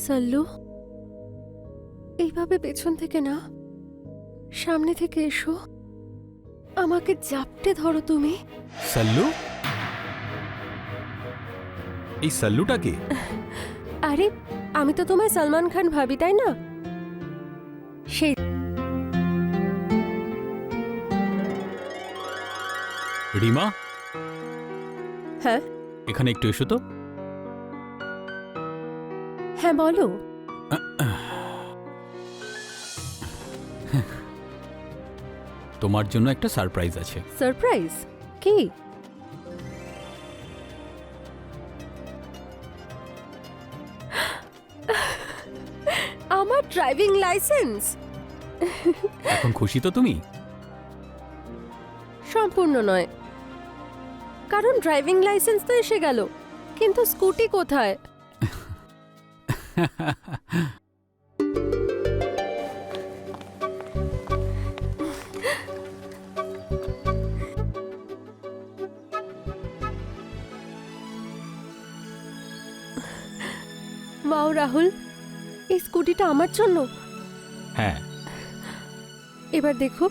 সাল্লু, এইভাবে পেছন থেকে না, সামনে থেকে এসো। আমাকে জাপটে ধরো তুমি। সাল্লু? এই সাল্লুটা কে? আরে আমি তো তোমায় সলমান খান ভাবি, তাই না? সেই রিমা, হ্যাঁ এখানে একটু এসো তো। হ্যাঁ বলো। তোমার জন্য একটা সারপ্রাইজ আছে। সারপ্রাইজ? কি? আমার ড্রাইভিং লাইসেন্স? এখন খুশি তো তুমি? সম্পূর্ণ নয়, কারণ ড্রাইভিং লাইসেন্স তো এসে গেল, কিন্তু স্কুটি কোথায়? ওয়াও রাহুল, এই স্কুটিটা আমার জন্য। হ্যাঁ, এবার দেখো,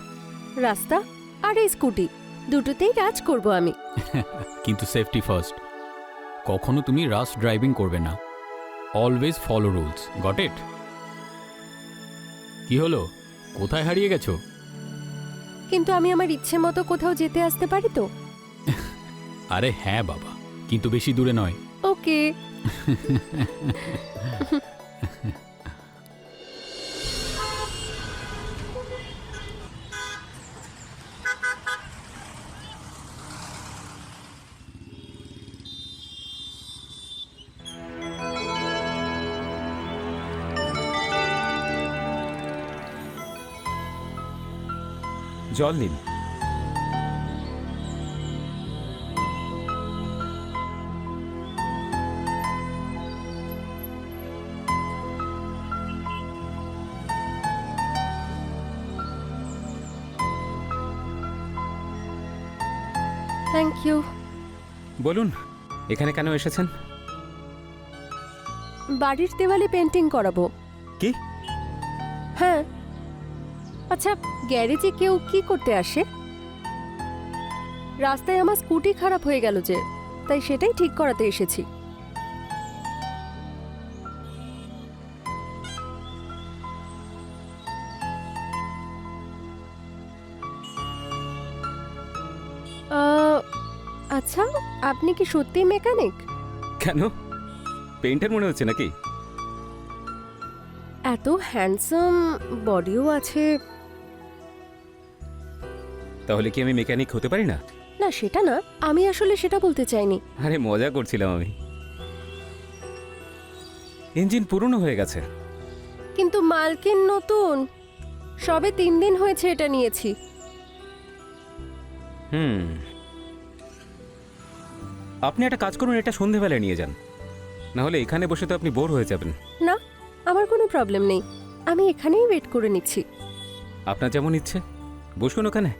রাস্তা আর এই স্কুটি দুটোতেই রাজ করব আমি। কিন্তু সেফটি ফার্স্ট। কখনো তুমি রাশ ড্রাইভিং করবে না। Always follow rules, got it? কি হলো, কোথায় হারিয়ে গেছো? কিন্তু আমি আমার ইচ্ছে মতো কোথাও যেতে আসতে পারি তো? আরে হ্যাঁ বাবা, কিন্তু বেশি দূরে নয়। ওকে। জল নিন। Thank you. বলুন, এখানে কেন এসেছেন? বাড়ির দেওয়ালে পেন্টিং করাবো। কি? হ্যাঁ। আচ্ছা, গ্যারেজে কেউ কি করতে আসে? রাস্তায় আমার স্কুটি খারাপ হয়ে গেল যে, তাই সেটাই ঠিক করাতে এসেছি। আচ্ছা, আপনি কি সত্যি মেকানিক? কেন, পেইন্টার মনে হচ্ছে নাকি? এত হ্যান্ডসাম বডিও আছে। তাহলে কি আমি মেকানিক হতে পারি না? না সেটা না, আমি আসলে সেটা বলতে চাইনি। আরে মজা করছিলাম আমি। ইঞ্জিন পুরনো হয়ে গেছে। কিন্তু মালকিন নতুন, সবে 3 দিন হয়েছে এটা নিয়েছি। আপনি একটা কাজ করুন, এটা সন্ধেবেলায় নিয়ে যান, না হলে এখানে বসে তো আপনি বোর হয়ে যাবেন। না, আমার কোনো প্রবলেম নেই, আমি এখানেই ওয়েট করে নিচ্ছি। আপনার যেমন ইচ্ছে, বসুন ওখানে।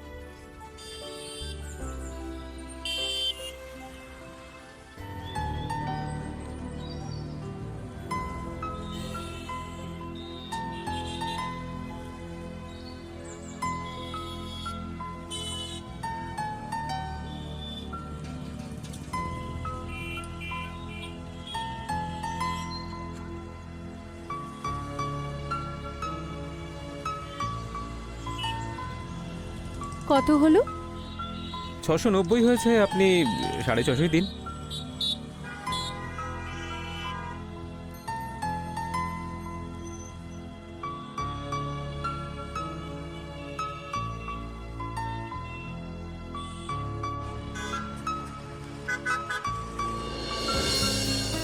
কত হলো? 690 হয়েছে, আপনি 650 দিন।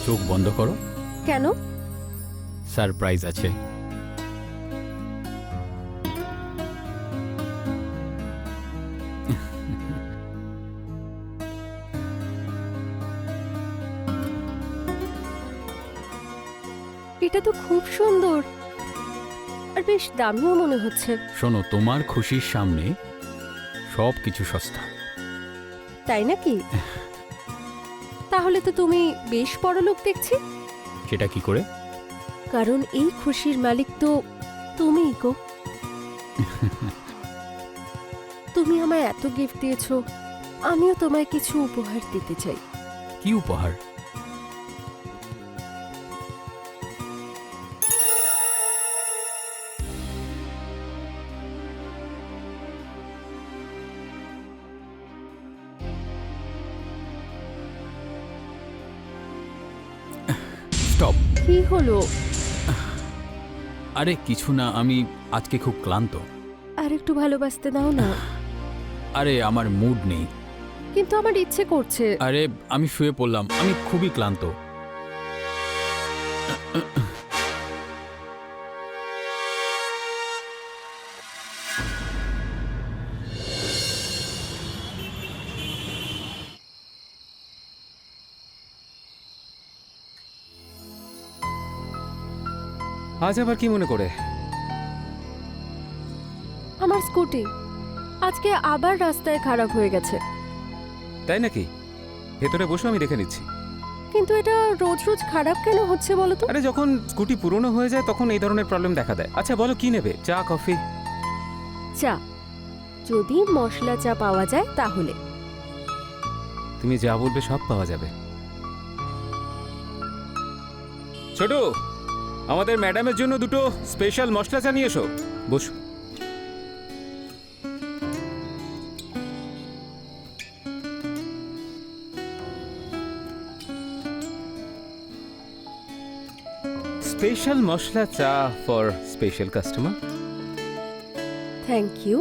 চোখ বন্ধ করো। কেন? সারপ্রাইজ আছে। এটা তো খুব সুন্দর আর বেশ দামিও মনে হচ্ছে। শোনো, তোমার খুশির সামনে সব কিছু সস্তা। তাই নাকি? তাহলে তো তুমি বেশ বড়লোক দেখছি। সেটা কি করে? কারণ এই খুশির মালিক তো তুমিই গো। তুমি আমায় এত গিফট দিয়েছো, আমিও তোমায় কিছু উপহার দিতে চাই। কি উপহার? স্টপ। কি হলো? আরে কিছু না, আমি আজকে খুব ক্লান্ত। আর একটু ভালোবাসতে দাও না। আরে আমার মুড নেই। কিন্তু আমার ইচ্ছে করছে। আরে আমি শুয়ে পড়লাম, আমি খুবই ক্লান্ত। আজ আবার কি মনে করে? আমার স্কুটি আজকে আবার রাস্তায় খারাপ হয়ে গেছে। তাই নাকি? ভেতরে বসে আমি দেখে নিচ্ছি। কিন্তু এটা রোজ রোজ খারাপ কেন হচ্ছে বলো তো? আরে যখন স্কুটি পুরনো হয়ে যায় তখন এই ধরনের প্রবলেম দেখা দেয়। আচ্ছা বলো কি নেবে, চা কফি? চা, যদি মশলা চা পাওয়া যায় তাহলে। তুমি যা বলবে সব পাওয়া যাবে। ছোট, আমাদের ম্যাডামের জন্য দুটো স্পেশাল মশলা চা নিয়ে এসো। বসো। স্পেশাল মশলা চা for special customer. Thank you.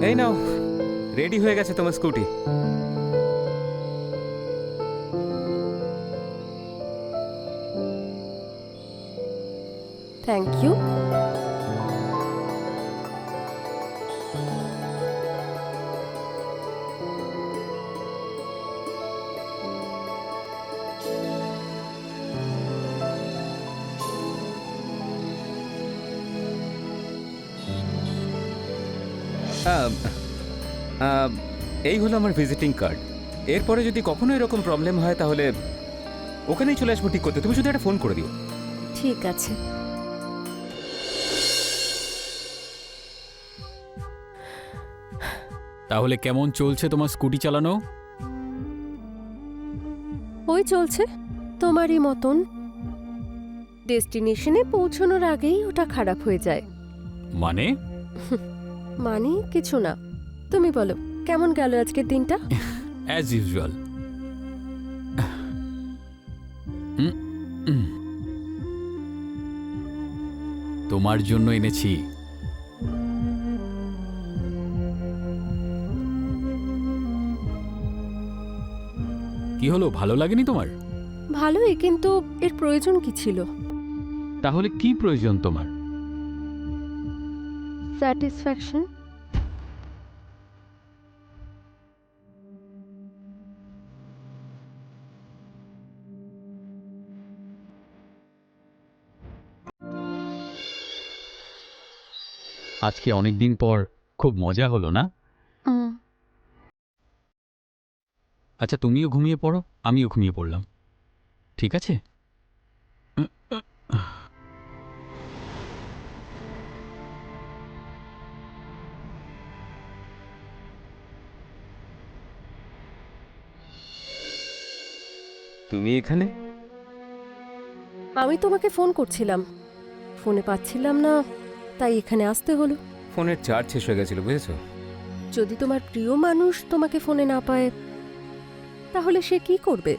এই নাও, রেডি হয়ে গেছে তোমার স্কুটি। Thank you. এই হলো আমার ভিজিটিং কার্ড। এরপরে যদি কখনো এরকম প্রবলেম হয় তাহলে ওখানেই চলে আসবো ঠিক করতে। তুমি শুধু একটা ফোন করে দিও। ঠিক আছে। তাহলে কেমন চলছে তোমার স্কুটি চালানো? ওই চলছে তোমারই মতন। ডেস্টিনেশনে পৌঁছানোর আগেই ওটা খারাপ হয়ে যায়। মানে? মানে কিছু না। তুমি বলো কেমন গেল আজকের দিনটা? As usual. তোমার জন্য এনেছি। কি হলো, ভালো লাগেনি তোমার? ভালোই, কিন্তু এর প্রয়োজন কি ছিল? তাহলে কি প্রয়োজন তোমার? স্যাটিসফ্যাকশন। আজকে অনেক দিন পর খুব মজা হলো না? আচ্ছা তুমিও ঘুমিয়ে পড়ো, আমিও ঘুমিয়ে পড়লাম, ঠিক আছে? তুমি এখানে? আমি তোমাকে ফোন করছিলাম, ফোনে পাচ্ছিলাম না, তাই এখানে আসতে হলো। ফোনের চার্জ শেষ হয়ে গেছিল, বুঝেছো? যদি তোমার প্রিয় মানুষ তোমাকে ফোনে না পায় তাহলে সে কি করবে?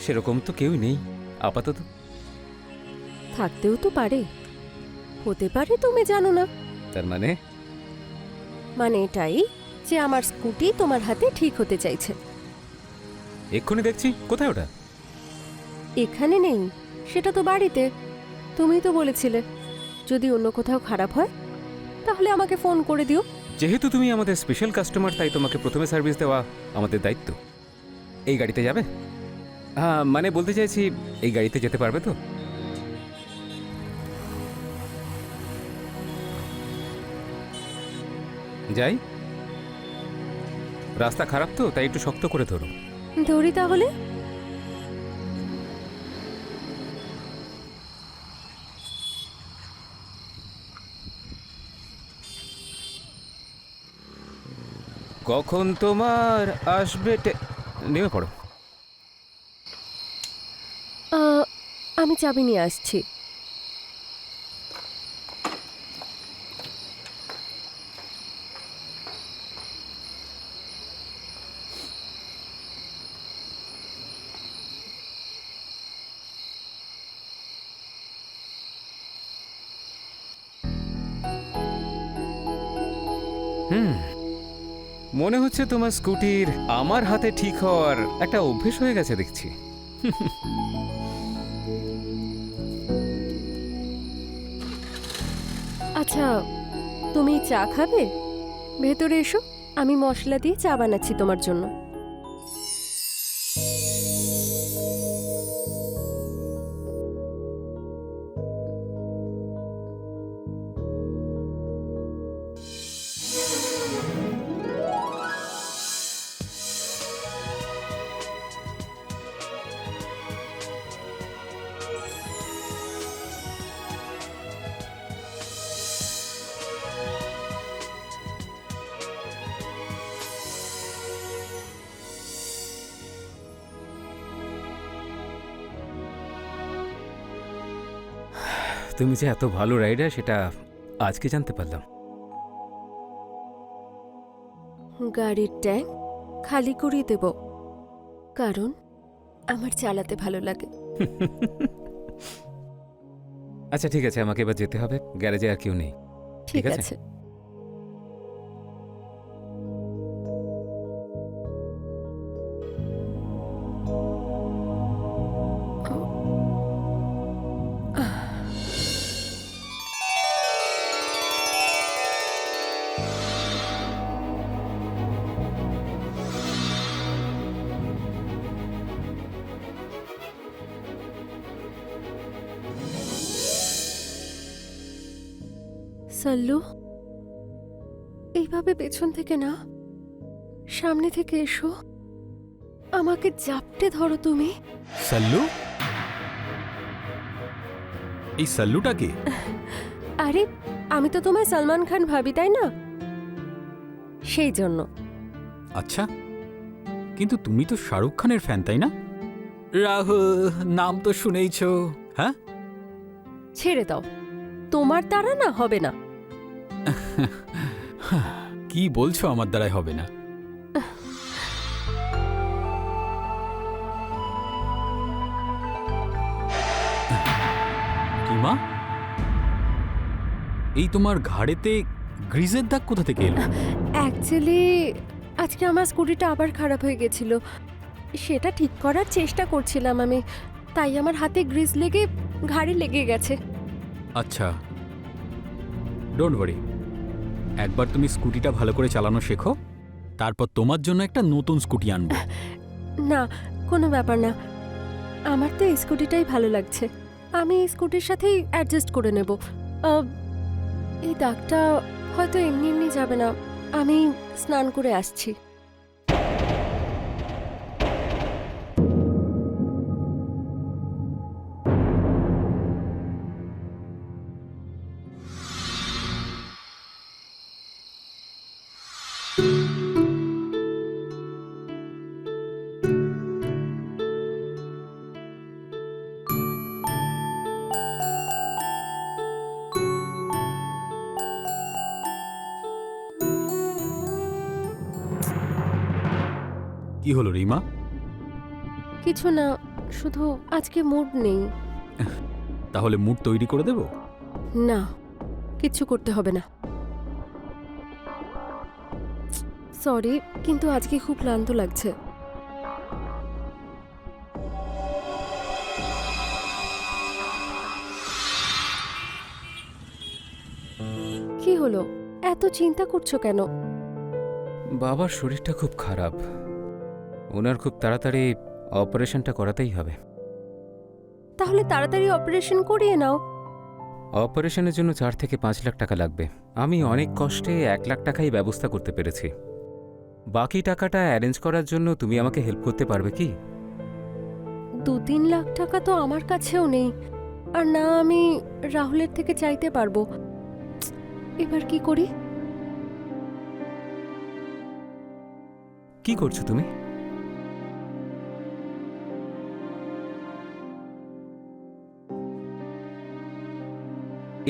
সেরকম তো কেউই নেই আপাতত। থাকতেও তো পারে, হতে পারে তুমি জানো না। তার মানে? মানে এটাই যে আমার স্কুটি তোমার হাতে ঠিক হতে চাইছে। এক্ষুনি দেখছি। কোথায় ওটা? এখানে নেই, সেটা তো বাড়িতে। তুমিই তো বলেছিলে যদি অন্য কোথাও খারাপ হয় তাহলে আমাকে ফোন করে দিও। যেহেতু তুমি আমাদের স্পেশাল কাস্টমার তাই তোমাকে প্রথমে সার্ভিস দেওয়া আমাদের দায়িত্ব। এই গাড়িতে যাবে? হ্যাঁ, মানে বলতে চাইছি এই গাড়িতে যেতে পারবে তো? যাই? রাস্তা খারাপ তো, তাই একটু শক্ত করে ধরো। ধরি তাহলে। কখন তোমার আসবে নেমে পড়ো। আমি চাবি নিয়ে আসছি। মনে হচ্ছে তোমার স্কুটির আমার হাতে ঠিক হওয়ার একটা অভ্যেস হয়ে গেছে দেখছি। আচ্ছা, তুমি চা খাবে? ভেতরে এসো, আমি মশলা দিয়ে চা বানাচ্ছি তোমার জন্য। তুমি যে এত ভালো রাইডার সেটা আজকে জানতে পারলাম। গাড়ির ট্যাঙ্ক খালি করিয়ে দেব, কারণ আমার চালাতে ভালো লাগে। আচ্ছা ঠিক আছে, আমাকে এবার যেতে হবে, গ্যারেজে আর কেউ নেই। ঠিক ঠিক আছে। আছে। সাল্লু, এইভাবে পেছন থেকে না, সামনে থেকে এসো, আমাকে জাপটে ধরো তুমি। সাল্লু? এই সাল্লুটা কে? আরে, আমি তো তোমায় সলমান খান ভাবি, তাই না? সেই জন্য। আচ্ছা, কিন্তু তুমি তো শাহরুখ খানের ফ্যান, তাই না? রাহুল নাম তো শুনেইছ। হ্যাঁ, ছেড়ে দাও, তোমার দ্বারা না হবে না। কি বলছো আমার দ্বারাই হবে না? রিমা, এই তোমার ঘাড়েতে গ্রিজের দাগ কোথা থেকে এলো? অ্যাকচুয়ালি আজকে আমার স্কুটিটা আবার খারাপ হয়ে গেছিল, সেটা ঠিক করার চেষ্টা করছিলাম আমি, তাই আমার হাতে গ্রিজ লেগে ঘাড়ে লেগে গেছে। আচ্ছা, ডোন্ট ওয়ারি, একবার তুমি স্কুটিটা ভালো করে চালানো শেখো, তারপর তোমার জন্য একটা নতুন স্কুটি আনবো। না, কোনো ব্যাপার না, আমার তো এই স্কুটিটাই ভালো লাগছে, আমি এই স্কুটির সাথেই অ্যাডজাস্ট করে নেব। এই দাগটা হয়তো এমনি এমনি যাবে না, আমি স্নান করে আসছি। কি হলো রিমা? কিছু না, শুধু আজকে মুড নেই। তাহলে মুড তৈরি করে দেব? না, কিচ্ছু করতে হবে না। সরি, কিন্তু আজকে খুব ক্লান্ত লাগছে। কি হলো, এত চিন্তা করছো কেন? বাবার শরীরটা খুব খারাপ, ওনার খুব তাড়াতাড়ি অপারেশনটা করাতেই হবে। তাহলে তাড়াতাড়ি অপারেশন করিয়ে নাও। অপারেশনের জন্য 4 থেকে 5 লাখ টাকা লাগবে। আমি অনেক কষ্টে 1 লাখ টাকাই ব্যবস্থা করতে পেরেছি। বাকি টাকাটা অ্যারেঞ্জ করার জন্য তুমি আমাকে হেল্প করতে পারবে কি? 2-3 লাখ টাকা তো আমার কাছেও নেই, আর না আমি রাহুলের থেকে চাইতে পারবো। এবার কি করি? কি করছো তুমি?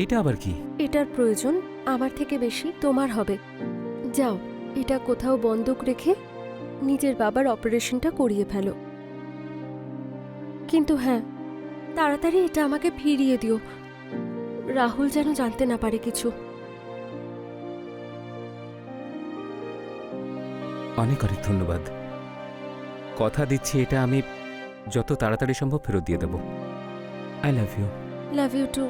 এটা আবার কি? এটার প্রয়োজন আমার থেকে বেশি তোমার হবে। যাও, এটা কোথাও বন্ধক রেখে নিজের বাবার অপারেশনটা করিয়ে ফেলো। কিন্তু হ্যাঁ, তাড়াতাড়ি এটা আমাকে ফিরিয়ে দিও। রাহুল যেন জানতে না পারে কিছু। অনেক অনেক ধন্যবাদ। কথা দিচ্ছি এটা আমি যত তাড়াতাড়ি সম্ভব ফেরত দিয়ে দেব। I love you. Love you too.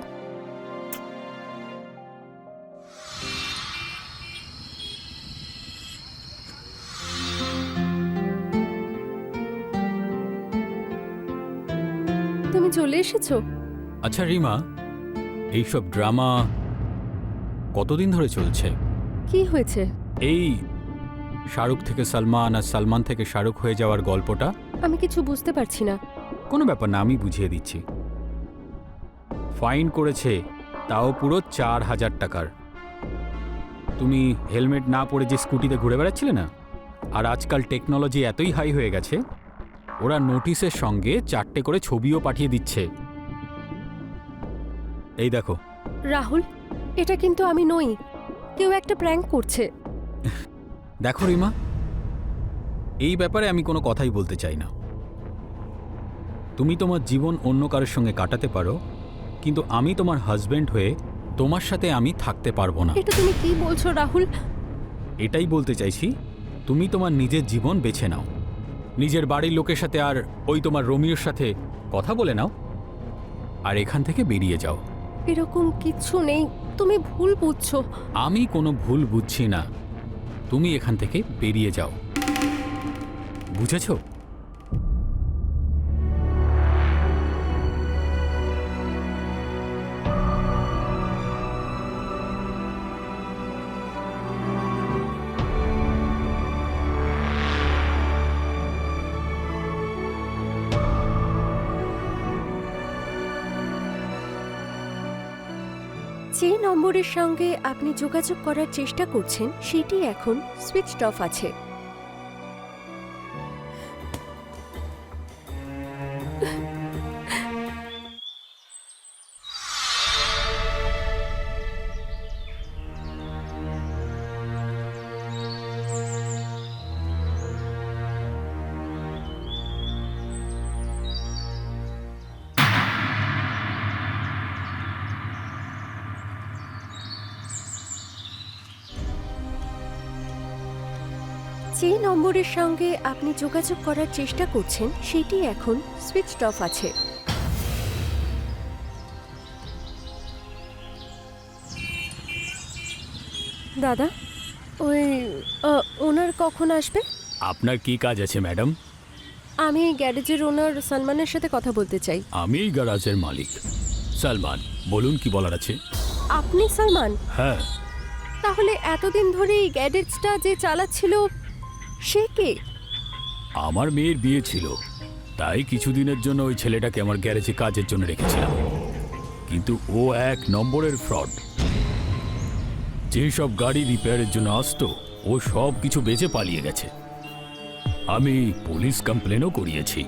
তুমি চলে এসেছো? আচ্ছা রিমা, এইসব ড্রামা কতদিন ধরে চলছে? কি হয়েছে? এই শাহরুখ থেকে সালমান আর সালমান থেকে শাহরুখ হয়ে যাওয়ার গল্পটা? আমি কিছু বুঝতে পারছি না। কোনো ব্যাপার না, আমি বুঝিয়ে দিচ্ছি। ফাইন করেছে, তাও পুরো 4,000 টাকার। তুমি হেলমেট না পরে যে স্কুটিতে ঘুরে বেড়াচ্ছিলে না, আর আজকাল টেকনোলজি এতই হাই হয়ে গেছে, ওরা নোটিশের সঙ্গে 4টে করে ছবিও পাঠিয়ে দিচ্ছে। এই দেখো। রাহুল, এটা কিন্তু আমি নই। কেউ একটা প্র্যাঙ্ক করছে। দেখো রিমা, এই ব্যাপারে আমি কোনো কথাই বলতে চাই না। তুমি তোমার জীবন অন্য কারোর সঙ্গে কাটাতে পারো, কিন্তু আমি তোমার হাজবেন্ড হয়ে তোমার সাথে আমি থাকতে পারবো না। এটা তুমি কি বলছো রাহুল? এটাই বলতে চাইছি, তুমি তোমার নিজের জীবন বেছে নাও। নিজের বাড়ির লোকের সাথে আর ওই তোমার রোমিওর সাথে কথা বলে নাও, আর এখান থেকে বেরিয়ে যাও। এরকম কিচ্ছু নেই, তুমি ভুল বুঝছো। আমি কোনো ভুল বুঝছি না, তুমি এখান থেকে বেরিয়ে যাও, বুঝেছো? যে নম্বরের সঙ্গে আপনি যোগাযোগ করার চেষ্টা করছেন সেটি এখন সুইচড অফ আছে। যে নম্বরের সঙ্গে আপনি যোগাযোগ করার চেষ্টা করছেন সেটি এখন সুইচড অফ আছে। দাদা, ওই ওনার কখন আসবে? আপনার কি কাজ আছে ম্যাডাম? আমি এই গ্যারেজের ওনার সালমানের সাথে কথা বলতে চাই। আমি এই গ্যারাজের মালিক সালমান, বলুন কি বলার আছে। আপনি সালমান? হ্যাঁ। তাহলে এতদিন ধরে এই গ্যারেজটা যে চালাচ্ছিল সে কে? আমার মেয়ের বিয়ে ছিল, তাই কিছুদিনের জন্য ওই ছেলেটাকে আমার গ্যারেজে কাজের জন্য রেখেছিলাম। কিন্তু ও 1 নম্বরের ফ্রড। যেসব গাড়ি রিপেয়ারের জন্য আসতো, ও সব কিছু বেচে পালিয়ে গেছে। আমি পুলিশ কমপ্লেনও করিয়েছি।